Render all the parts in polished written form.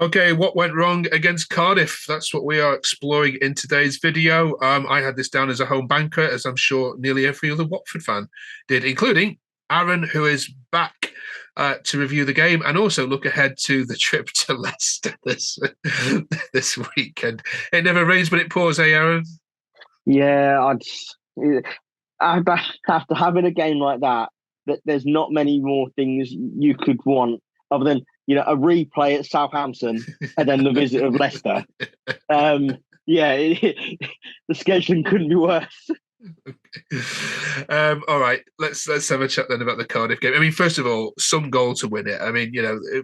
Okay, what went wrong against Cardiff? That's what we are exploring in today's video. I had this down as a home banker, as I'm sure nearly every other Watford fan did, including Aaron, who is back to review the game and also look ahead to the trip to Leicester this weekend. It never rains, but it pours, eh, Aaron? Yeah, after having a game like that, there's not many more things you could want other than a replay at Southampton and then the visit of Leicester. Yeah, the scheduling couldn't be worse. All right, let's have a chat then about the Cardiff game. I mean, first of all, some goal to win it. I mean,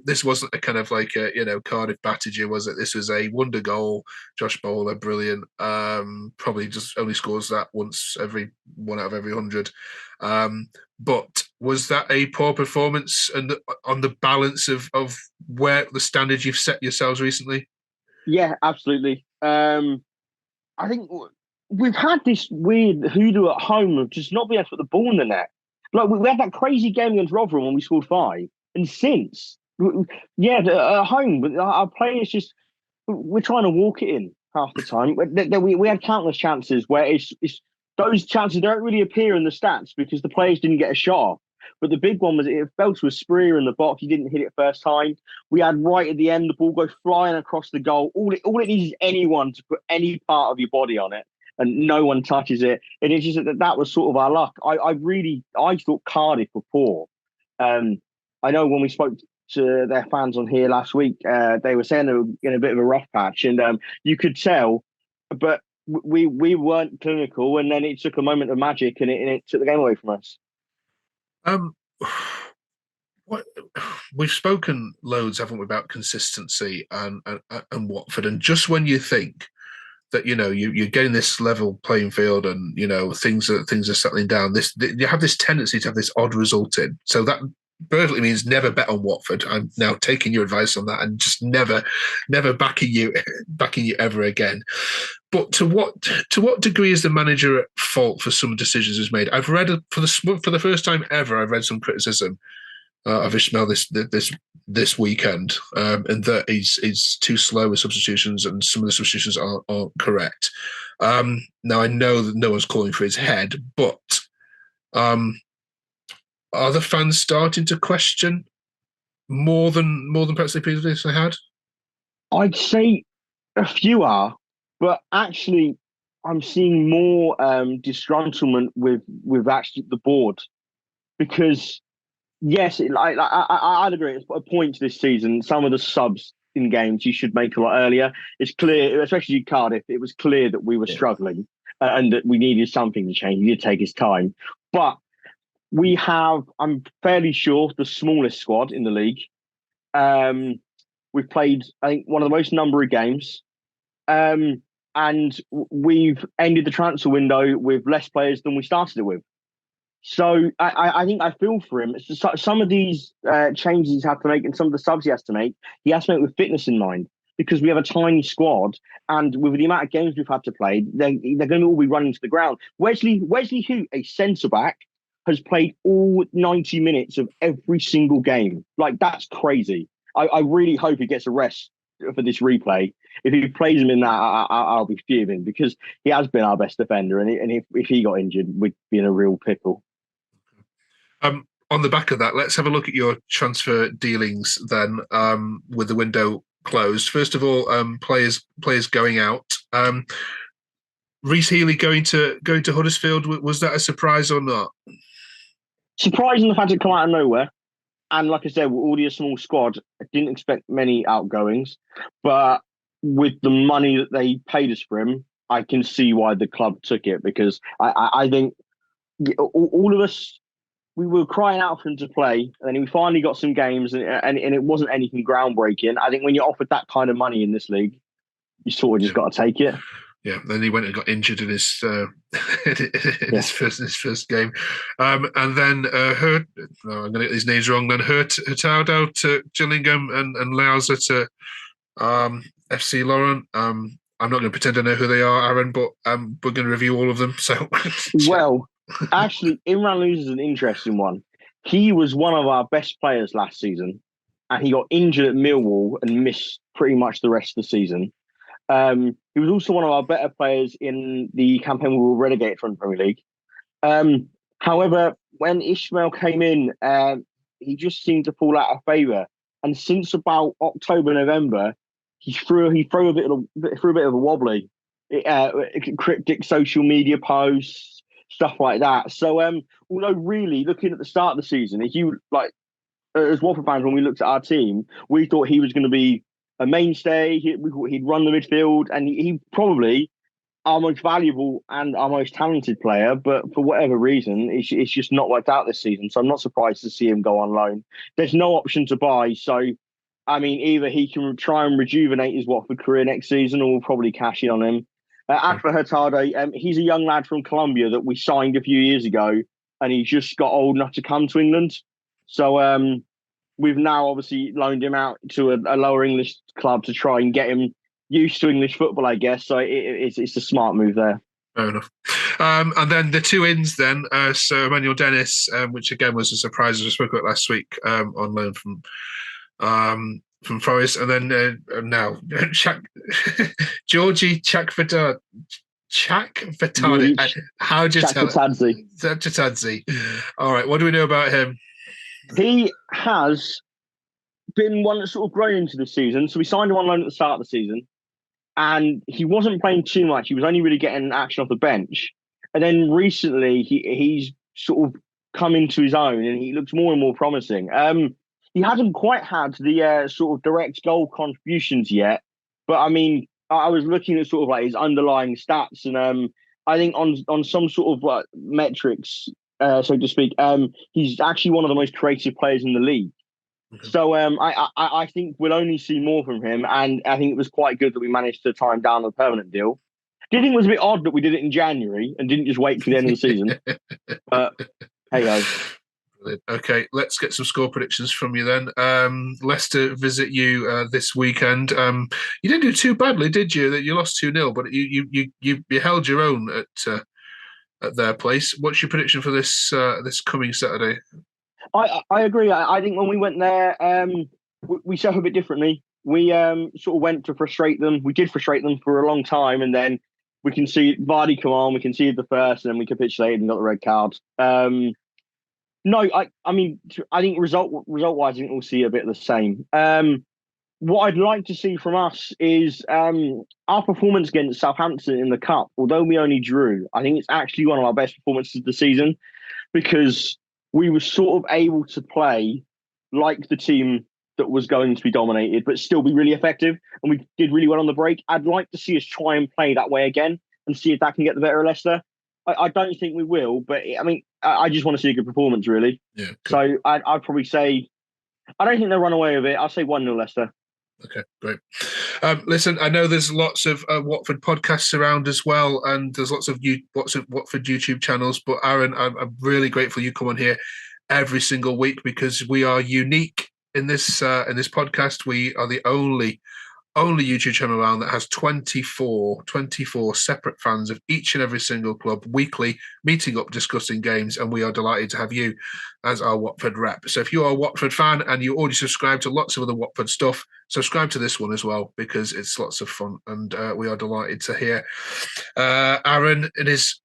this wasn't a kind of like a Cardiff battered you, was it? This was a wonder goal. Josh Bowler, brilliant. Probably just only scores that once every one out of every 100. But was that a poor performance and on the balance of where the standards you've set yourselves recently? Yeah, absolutely. I think we've had this weird hoodoo at home of just not being able to put the ball in the net. Like we had that crazy game against Rotherham when we scored 5, and since, yeah, at home, our players just we're trying to walk it in half the time. We had countless chances where it's those chances don't really appear in the stats because the players didn't get a shot. But the big one was it fell to a Spreer in the box. He didn't hit it first time. We had right at the end the ball go flying across the goal. All it needs is anyone to put any part of your body on it, and no one touches it. And it's just that was sort of our luck. I thought Cardiff were poor. I know when we spoke to their fans on here last week, they were saying they were in a bit of a rough patch, and you could tell, but we weren't clinical, and then it took a moment of magic, and it took the game away from us. Um, what we've spoken loads, haven't we, about consistency and Watford, and just when you think that you're getting this level playing field and things are settling down, you have this tendency to have this odd result in. So that perfectly means never bet on Watford. I'm now taking your advice on that and just never backing you ever again. But to what degree is the manager at fault for some decisions he's made? I've read for the first time ever. I've read some criticism of Ishmael this weekend, and that he's too slow with substitutions, and some of the substitutions aren't correct. Now I know that no one's calling for his head, but are the fans starting to question more than perhaps they previously had? I'd say a few are, but actually, I'm seeing more disgruntlement with actually the board because yes, I'd agree. It's a point this season. Some of the subs in games you should make a lot earlier. It's clear, especially Cardiff. It was clear that we were struggling and that we needed something to change. It did take its time, but we have. I'm fairly sure the smallest squad in the league. We've played, I think, one of the most number of games. And we've ended the transfer window with less players than we started it with. So I think I feel for him. It's just some of these changes he's had to make and some of the subs he has to make with fitness in mind because we have a tiny squad and with the amount of games we've had to play, they're going to all be running to the ground. Wesley, who a centre-back, has played all 90 minutes of every single game. Like, that's crazy. I really hope he gets a rest for this replay. If he plays him in that, I'll be fuming because he has been our best defender. And if he got injured, we'd be in a real pickle. On the back of that, let's have a look at your transfer dealings then, with the window closed. First of all, players going out. Reece Healy going to Huddersfield, was that a surprise or not? Surprising the fact it come out of nowhere. And like I said, we're already a small squad. I didn't expect many outgoings. But with the money that they paid us for him, I can see why the club took it because I think all of us, we were crying out for him to play, and then we finally got some games, and it wasn't anything groundbreaking. I think when you're offered that kind of money in this league, you sort of just got to take it. Yeah, then he went and got injured in his his first game, and then I'm going to get these names wrong. Then Hurtado to Gillingham and Lauser to FC Lorient. I'm not going to pretend I know who they are, Aaron, but we're going to review all of them. So well. Actually, Imran Luz is an interesting one. He was one of our best players last season, and he got injured at Millwall and missed pretty much the rest of the season. He was also one of our better players in the campaign we were relegated from the Premier League. However, when Ishmael came in, he just seemed to fall out of favour. And since about October, November, he threw a bit of a wobbly, cryptic social media posts, stuff like that. So, although really looking at the start of the season, if you like, as Watford fans, when we looked at our team, we thought he was going to be a mainstay. We thought he'd run the midfield, and he probably our most valuable and our most talented player, but for whatever reason, it's just not worked out this season. So I'm not surprised to see him go on loan. There's no option to buy. So, I mean, either he can try and rejuvenate his Watford career next season, or we'll probably cash in on him. As for Hurtado, he's a young lad from Colombia that we signed a few years ago, and he's just got old enough to come to England. So we've now obviously loaned him out to a lower English club to try and get him used to English football, I guess. So it's a smart move there. Fair enough. And then the two ins then. So Emmanuel Dennis, which again was a surprise, as we spoke about last week, on loan from Forest. And then now Georgie Chakvetadze. How do you tell it? Chakvetadze. All right. What do we know about him? He has been one that's sort of grown into the season. So we signed him on loan at the start of the season, and he wasn't playing too much. He was only really getting action off the bench. And then recently, he's sort of come into his own, and he looks more and more promising. He hasn't quite had the sort of direct goal contributions yet, but I mean, I was looking at sort of like his underlying stats, and I think on some sort of metrics, so to speak, he's actually one of the most creative players in the league. So I think we'll only see more from him, and I think it was quite good that we managed to tie him down on a permanent deal. I think it was a bit odd that we did it in January and didn't just wait for the end of the season. But hey ho. Okay, let's get some score predictions from you then. Leicester visit you this weekend. You didn't do too badly, did you? That you lost 2-0, but you held your own at their place. What's your prediction for this coming Saturday? I agree. I think when we went there, we set up a bit differently. We sort of went to frustrate them. We did frustrate them for a long time, and then we can see Vardy come on. We can see the first, and then we capitulated and got the red card. No, I mean, I think result-wise, I think we'll see a bit of the same. What I'd like to see from us is our performance against Southampton in the Cup. Although we only drew, I think it's actually one of our best performances of the season, because we were sort of able to play like the team that was going to be dominated, but still be really effective. And we did really well on the break. I'd like to see us try and play that way again and see if that can get the better of Leicester. I don't think we will, but I mean, I just want to see a good performance, really. Yeah. Cool. So I'd probably say, I don't think they'll run away with it. I'll say 1-0 Leicester. Okay, great. Listen, I know there's lots of Watford podcasts around as well, and there's lots of Watford YouTube channels. But Aaron, I'm really grateful you come on here every single week, because we are unique in this podcast. We are the only YouTube channel around that has 24 separate fans of each and every single club weekly meeting up, discussing games, and we are delighted to have you as our Watford rep. So if you are a Watford fan and you already subscribe to lots of other Watford stuff, subscribe to this one as well, because it's lots of fun, and we are delighted to hear Aaron in his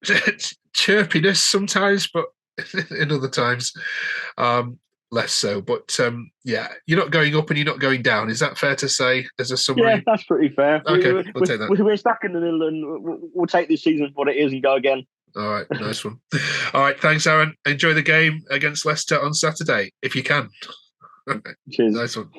chirpiness sometimes, but in other times less so. But yeah, you're not going up and you're not going down. Is that fair to say as a summary? Yeah, that's pretty fair. Okay, we'll take that. We're stuck in the middle, and we'll take this season for what it is and go again. All right, nice one. All right, thanks, Aaron. Enjoy the game against Leicester on Saturday, if you can. Cheers. Nice one.